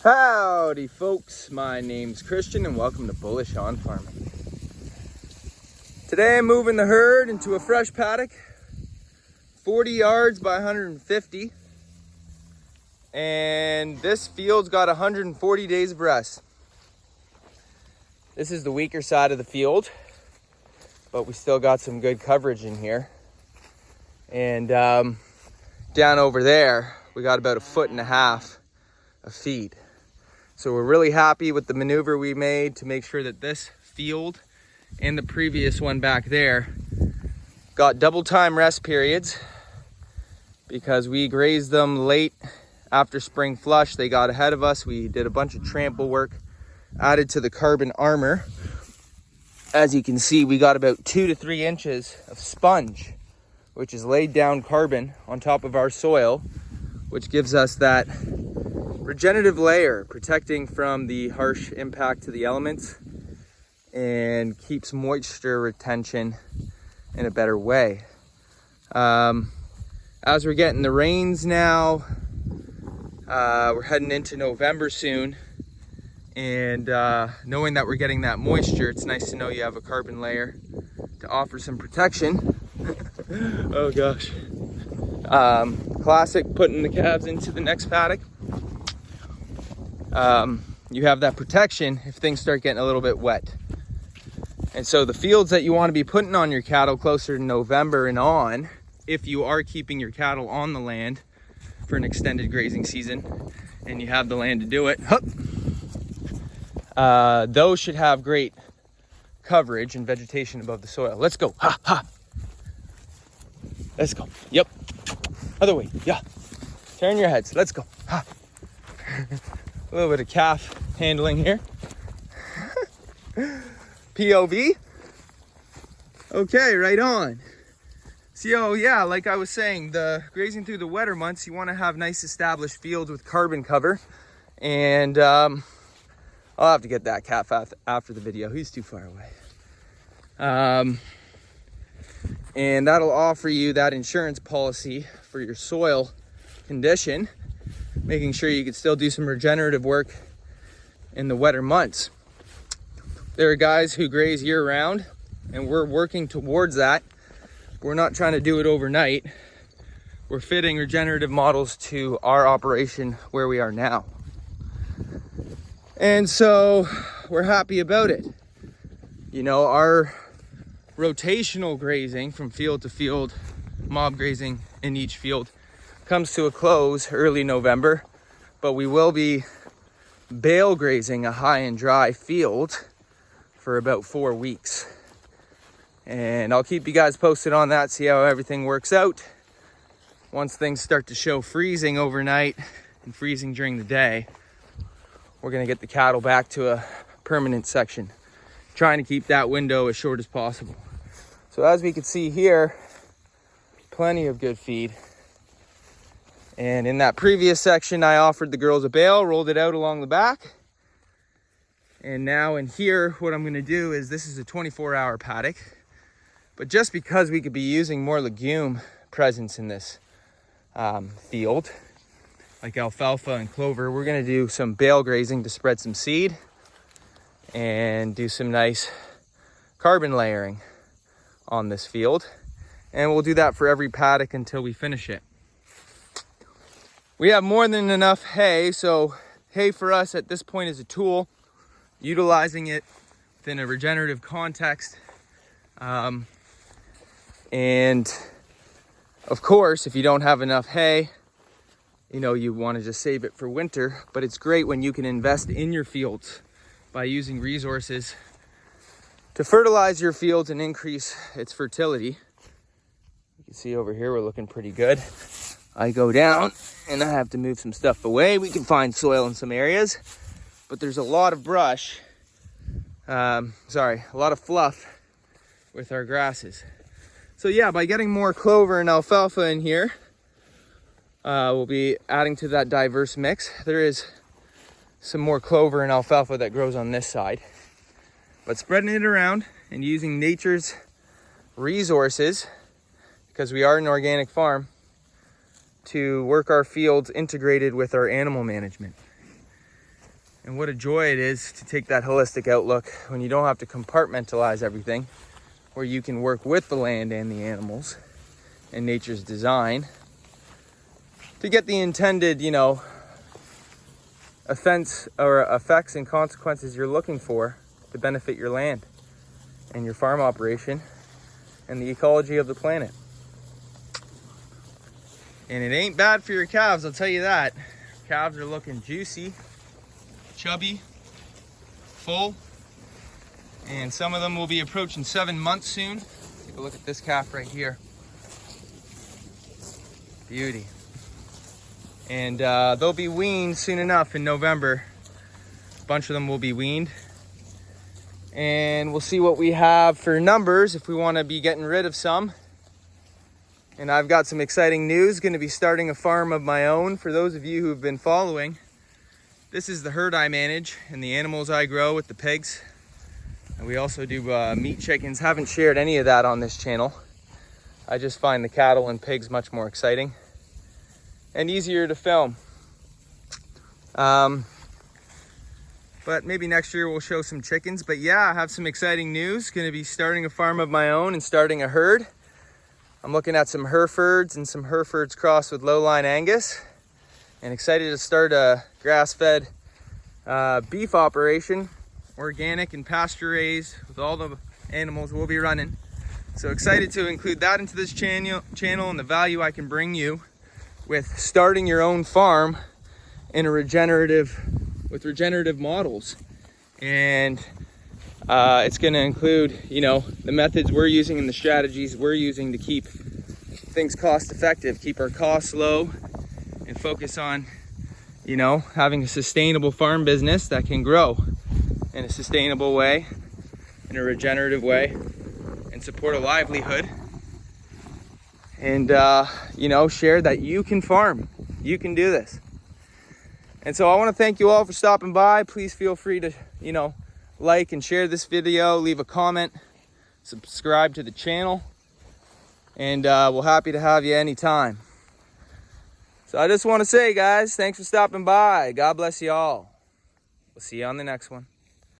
Howdy folks, my name's Christian and welcome to Bullish on Farming. Today I'm moving the herd into a fresh paddock, 40 yards by 150, and this field's got 140 days of rest. This is the weaker side of the field, but we still got some good coverage in here. And down over there, we got about 1.5 feet of feed. So we're really happy with the maneuver we made to make sure that this field and the previous one back there got double time rest periods, because we grazed them late after spring flush. They got ahead of us. We did a bunch of trample work, added to the carbon armor. As you can see, we got about 2 to 3 inches of sponge, which is laid down carbon on top of our soil, which gives us that regenerative layer protecting from the harsh impact to the elements and keeps moisture retention in a better way. As we're getting the rains now, we're heading into November soon, and knowing that we're getting that moisture, it's nice to know you have a carbon layer to offer some protection. Oh gosh. Classic putting the calves into the next paddock. You have that protection if things start getting a little bit wet. And so the fields that you want to be putting on your cattle closer to November and on, if you are keeping your cattle on the land for an extended grazing season and you have the land to do it, those should have great coverage and vegetation above the soil. Let's go. Ha, ha. Let's go. Yep. Other way. Yeah. Turn your heads. Let's go. Ha. A little bit of calf handling here. POV. Okay, right on. So yeah, like I was saying, the grazing through the wetter months, you want to have nice established fields with carbon cover. And I'll have to get that calf after the video. He's too far away. And that'll offer you that insurance policy for your soil condition, making sure you can still do some regenerative work in the wetter months. There are guys who graze year round, and we're working towards that. We're not trying to do it overnight. We're fitting regenerative models to our operation where we are now. And so we're happy about it. You know, our rotational grazing from field to field, mob grazing in each field, comes to a close early November, but we will be bale grazing a high and dry field for about 4 weeks. And I'll keep you guys posted on that, see how everything works out. Once things start to show freezing overnight and freezing during the day, we're gonna get the cattle back to a permanent section, trying to keep that window as short as possible. So as we can see here, plenty of good feed. And in that previous section, I offered the girls a bale, rolled it out along the back. And now in here, what I'm gonna do is, this is a 24-hour paddock, but just because we could be using more legume presence in this field, like alfalfa and clover, we're gonna do some bale grazing to spread some seed and do some nice carbon layering on this field. And we'll do that for every paddock until we finish it. We have more than enough hay, so hay for us at this point is a tool, utilizing it within a regenerative context. And of course, if you don't have enough hay, you know, you want to just save it for winter. But it's great when you can invest in your fields by using resources to fertilize your fields and increase its fertility. You can see over here, we're looking pretty good. I go down and I have to move some stuff away. We can find soil in some areas, but there's a lot of brush, a lot of fluff with our grasses. So yeah, by getting more clover and alfalfa in here, we'll be adding to that diverse mix. There is some more clover and alfalfa that grows on this side, but spreading it around and using nature's resources, because we are an organic farm, to work our fields integrated with our animal management. And what a joy it is to take that holistic outlook when you don't have to compartmentalize everything, where you can work with the land and the animals and nature's design to get the intended, offense or effects and consequences you're looking for to benefit your land and your farm operation and the ecology of the planet. And it ain't bad for your calves, I'll tell you that. Calves are looking juicy, chubby, full, and some of them will be approaching 7 months soon. Take a look at this calf right here. Beauty. And they'll be weaned soon enough in November. A bunch of them will be weaned. And we'll see what we have for numbers if we want to be getting rid of some. And I've got some exciting news. Going to be starting a farm of my own. For those of you who have been following, this is the herd I manage and the animals I grow with the pigs. And we also do meat chickens. Haven't shared any of that on this channel. I just find the cattle and pigs much more exciting and easier to film. But maybe next year we'll show some chickens. But yeah, I have some exciting news. Going to be starting a farm of my own and starting a herd. I'm looking at some Herefords and some Herefords crossed with lowline Angus. And excited to start a grass-fed beef operation, organic and pasture raised with all the animals we'll be running. So excited to include that into this channel and the value I can bring you with starting your own farm in a regenerative models. And it's going to include, the methods we're using and the strategies we're using to keep things cost effective, keep our costs low, and focus on, having a sustainable farm business that can grow in a sustainable way, in a regenerative way, and support a livelihood. And, share that you can farm. You can do this. And so I want to thank you all for stopping by. Please feel free to, like and share this video, leave a comment, subscribe to the channel, and we're happy to have you anytime. So I just want to say, guys, thanks for stopping by. God bless you all. We'll see you on the next one.